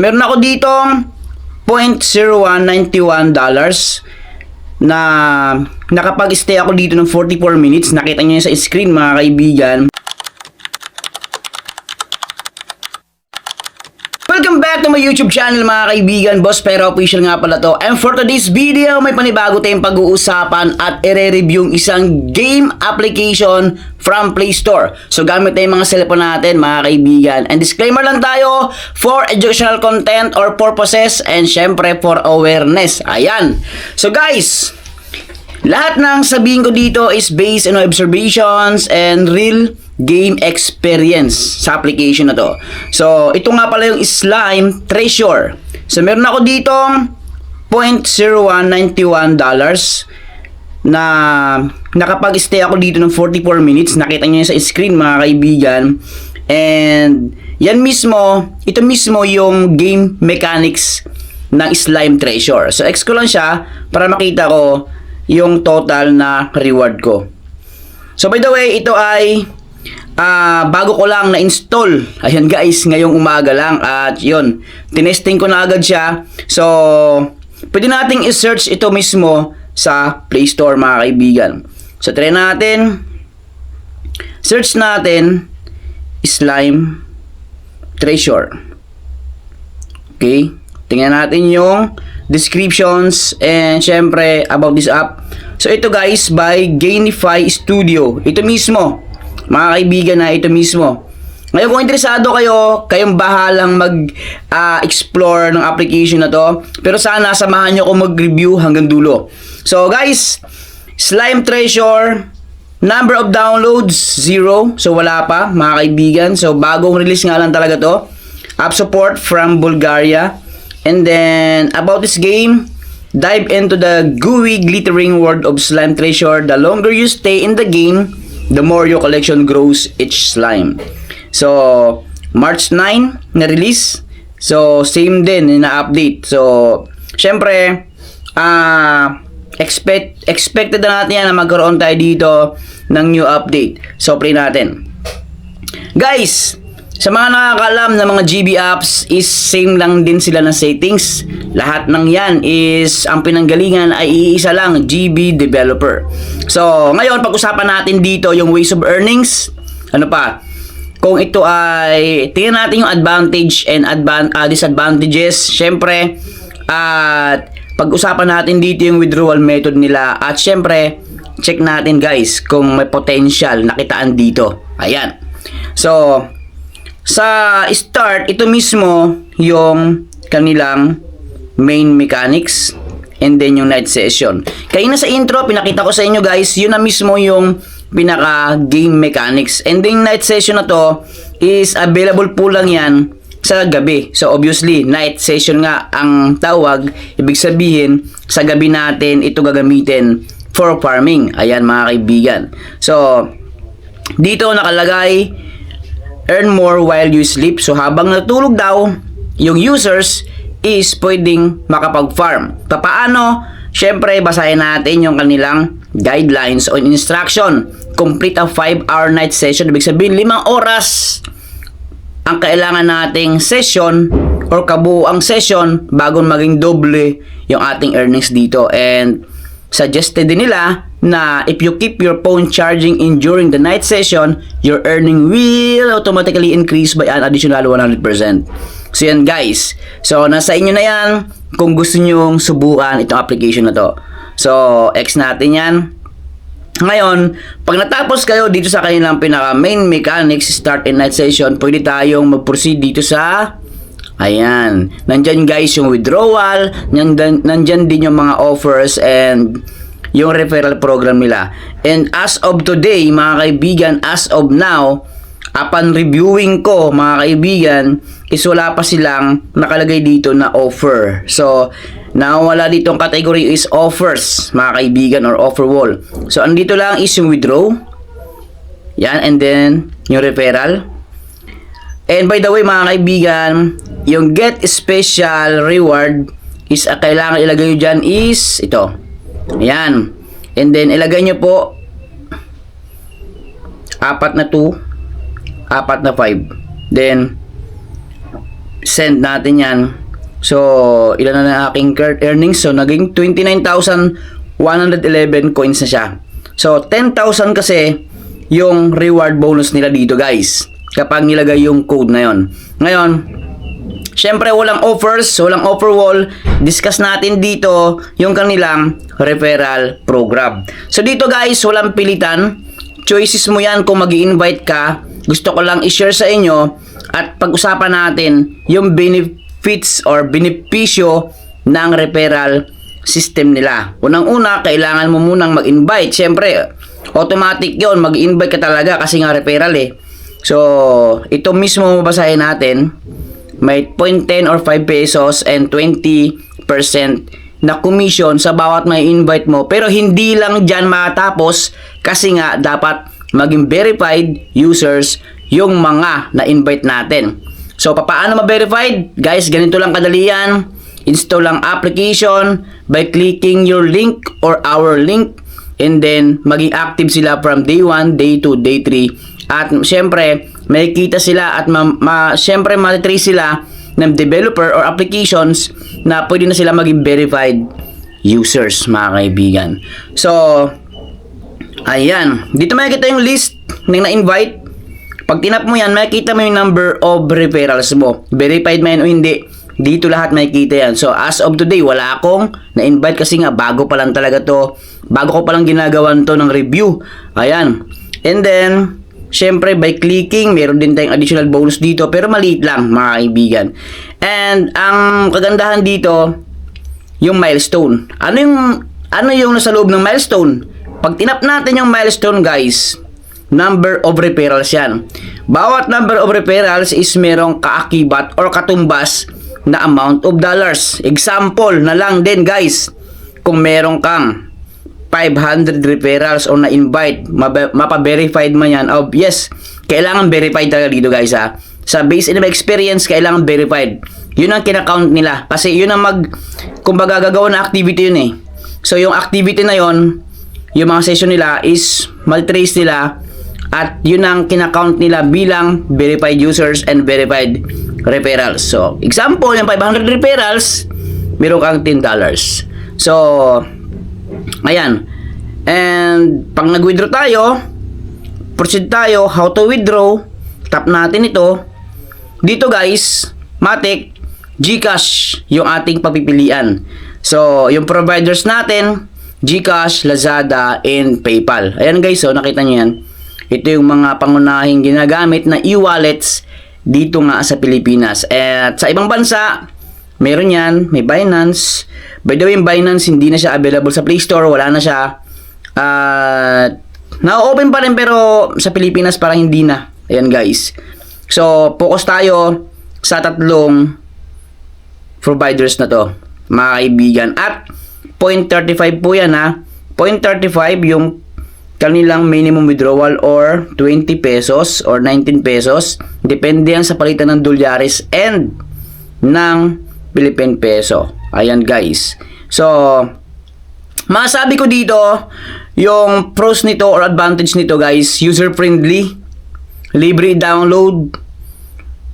Meron ako ditong $0.0191 na nakapag-stay ako dito ng 44 minutes. Nakita nyo yun sa screen mga kaibigan. Welcome back to my YouTube channel mga kaibigan. Boss Pera Official nga pala to. And for today's video, may panibago tayong pag-uusapan at i-review isang game application from Play Store. So gamit na yung mga cellphone natin mga kaibigan. And disclaimer lang tayo, for educational content or purposes and syempre for awareness. Ayan. So guys, lahat ng sabihin ko dito is based on observations and real game experience sa application na to. So, ito nga pala yung Slime Treasure. So, meron ako ditong $0.0191 na nakapag-stay ako dito ng 44 minutes. Nakita nyo yun sa screen mga kaibigan. And yan mismo, ito mismo yung game mechanics ng Slime Treasure. So, X ko lang siya para makita ko yung total na reward ko. So, by the way, ito ay bago ko lang na-install. Ayan guys, ngayong umaga lang. At yun, tinesting ko na agad siya. So, pwede nating i-search ito mismo sa Play Store mga kaibigan. So, try natin. Search natin Slime Treasure. Okay. Tingnan natin yung descriptions and syempre about this app. So, ito guys by Gainify Studio. Ito mismo. Mga kaibigan na ito mismo. Ngayon kung interesado kayo, kayong bahalang mag-explore ng application na to. Pero sana samahan nyo ko mag-review hanggang dulo. So guys, Slime Treasure, number of downloads, 0. So wala pa mga kaibigan. So bagong release nga lang talaga to. App support from Bulgaria. And then about this game, dive into the gooey glittering world of Slime Treasure. The longer you stay in the game, the more your collection grows each slime. So, March 9 na release. So, same din na update. So, syempre, expected na natin yan na magkaroon tayo dito ng new update. So, play natin. Guys, sa mga nakakaalam na mga GB apps is same lang din sila ng settings. Lahat ng yan is ang pinanggalingan ay iisa lang, GB developer. So, ngayon pag-usapan natin dito yung ways of earnings. Ano pa? Kung ito ay tingnan natin yung advantage and disadvantages. Syempre, at pag-usapan natin dito yung withdrawal method nila. At syempre, check natin guys kung may potential nakitaan dito. Ayan. So, sa start, ito mismo yung kanilang main mechanics and then yung night session. Kaya na sa intro, pinakita ko sa inyo guys, yun na mismo yung pinaka game mechanics. And then night session na to is available po lang yan sa gabi. So obviously, night session nga ang tawag. Ibig sabihin, sa gabi natin ito gagamitin for farming. Ayan mga kaibigan. So, dito nakalagay earn more while you sleep. So habang natulog daw yung users is pwedeng makapag-farm. Paano? Syempre basahin natin yung kanilang guidelines on instruction. Complete a 5-hour night session. Ibig sabihin 5 oras ang kailangan nating session or kabuuang session bago maging doble yung ating earnings dito. And suggested din nila na if you keep your phone charging during the night session, your earning will automatically increase by an additional 100%. So yan guys. So nasa inyo na yan kung gusto nyong subukan itong application na to. So X natin yan. Ngayon, pag natapos kayo dito sa kanilang pinaka main mechanics, start and night session, pwede tayong mag-proceed dito sa ayan. Nandyan guys yung withdrawal, nandyan din yung mga offers and yung referral program nila. And as of today, mga kaibigan, as of now, upon reviewing ko, mga kaibigan, is wala pa silang nakalagay dito na offer. So, nawala ditong category is offers, mga kaibigan, or offer wall. So, andito lang is yung withdraw. Yan, and then, yung referral. And by the way, mga kaibigan, yung get special reward is kailangan ilagay nyo dyan is ito. Ayan. And then, ilagay nyo po 4 na 2, 4 na 5. Then, send natin yan. So, ilan na aking current earnings? So, naging 29,111 coins na siya. So, 10,000 kasi yung reward bonus nila dito, guys, kapag nilagay yung code na yon. Ngayon, syempre walang offers, walang offer wall. Discuss natin dito yung kanilang referral program. So, dito guys, walang pilitan. Choices mo yan kung mag-i-invite ka. Gusto ko lang i-share sa inyo at pag-usapan natin yung benefits or benepisyo ng referral system nila. Unang-una, kailangan mo munang mag-invite. Siyempre, automatic yon, mag-invite ka talaga kasi nga referral eh. So, ito mismo mabasahin natin. May 0.10 or 5 pesos and 20% na commission sa bawat may invite mo. Pero hindi lang dyan matapos kasi nga dapat maging verified users yung mga na-invite natin. So, paano ma-verified? Guys, ganito lang kadali yan. Install lang application by clicking your link or our link, and then maging active sila from day 1, day 2, day 3. At syempre, makikita sila at syempre matitrace sila ng developer or applications na pwede na sila maging verified users, mga kaibigan. So, ayan. Dito makikita yung list ng na-invite. Pag tinap mo yan, makikita mo yung number of referrals mo. Verified man o hindi, dito lahat makikita yan. So, as of today, wala akong na-invite kasi nga bago pa lang talaga to. Bago ko pa lang ginagawan to ng review. Ayan. And then, syempre, by clicking, meron din tayong additional bonus dito, pero maliit lang, mga kaibigan. And, ang kagandahan dito, yung milestone. Ano yung nasa loob ng milestone? Pag tinap natin yung milestone, guys, number of referrals yan. Bawat number of referrals is merong kaakibat or katumbas na amount of dollars. Example na lang din, guys, kung meron kang 500 referrals o na-invite, mapa-verified man yan. Oh, yes, kailangan verified talaga dito, guys, ha. Sa base in my experience, kailangan verified. Yun ang kinakount nila. Kasi yun ang kumbaga gagawa na activity yun eh. So, yung activity na yun, yung mga session nila is maltrace nila at yun ang kinakount nila bilang verified users and verified referrals. So, example, yung 500 referrals, meron kang $10. So, ayan. And pag nag-withdraw tayo, proceed tayo, how to withdraw, tap natin ito. Dito guys, Matic, GCash yung ating papipilian. So, yung providers natin, GCash, Lazada, and PayPal. Ayan guys, so nakita nyo yan. Ito yung mga pangunahing ginagamit na e-wallets dito nga sa Pilipinas. At sa ibang bansa, meron yan, may Binance. By the way, yung Binance hindi na siya available sa Play Store, wala na siya. Na-open pa rin pero sa Pilipinas parang hindi na. Ayan guys. So, focus tayo sa tatlong providers na to, mga kaibigan. At 0.35 po yan ha. 0.35 yung kanilang minimum withdrawal or 20 pesos or 19 pesos. Depende yan sa palitan ng dolyares and ng Philippine peso. Ayan guys. So, masabi ko dito, yung pros nito or advantage nito guys, user friendly, libre download,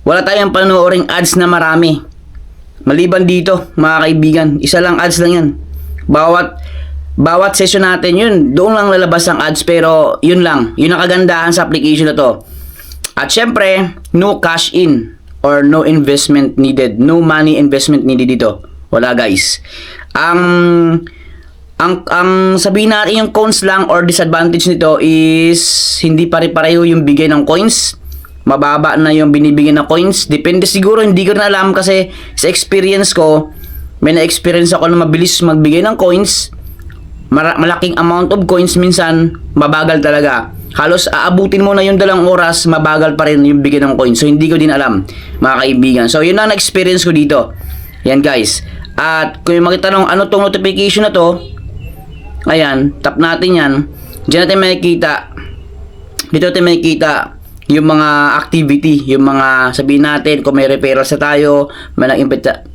wala tayong panooring ads na marami. Maliban dito, mga kaibigan, isa lang ads lang yan. Bawat session natin yun, doon lang lalabas ang ads, pero yun lang, yun ang kagandahan sa application na to. At syempre, no cash in or no investment needed, no money investment needed dito. Wala guys. Ang sabihin natin yung cons lang or disadvantage nito is hindi pare-pareho yung bigay ng coins. Mababa na yung binibigay ng coins. Depende siguro, hindi ko na alam kasi sa experience ko, may na-experience ako na mabilis magbigay ng coins. Malaking amount of coins, minsan mabagal talaga. Halos aabutin mo na yung 2 oras, mabagal pa rin yung bigay ng coins. So hindi ko din alam, mga kaibigan. So yun ang na-experience ko dito. Yan guys. At kung yung magtanong ano tong notification na to, ayan, tap natin yan. Diyan natin makikita. Dito natin makikita yung mga activity, yung mga sabihin natin kung may referral sa tayo, may nag-invite,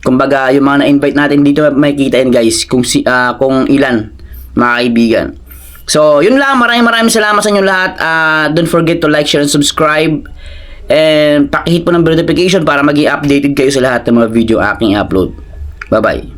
kumbaga yung mga na-invite natin dito makikita yan guys kung ilan, mga kaibigan. So yun lang, maraming salamat sa inyo lahat. Don't forget to like, share, and subscribe. And pakihit po ng notification para maging updated kayo sa lahat ng mga video aking upload. Bye-bye.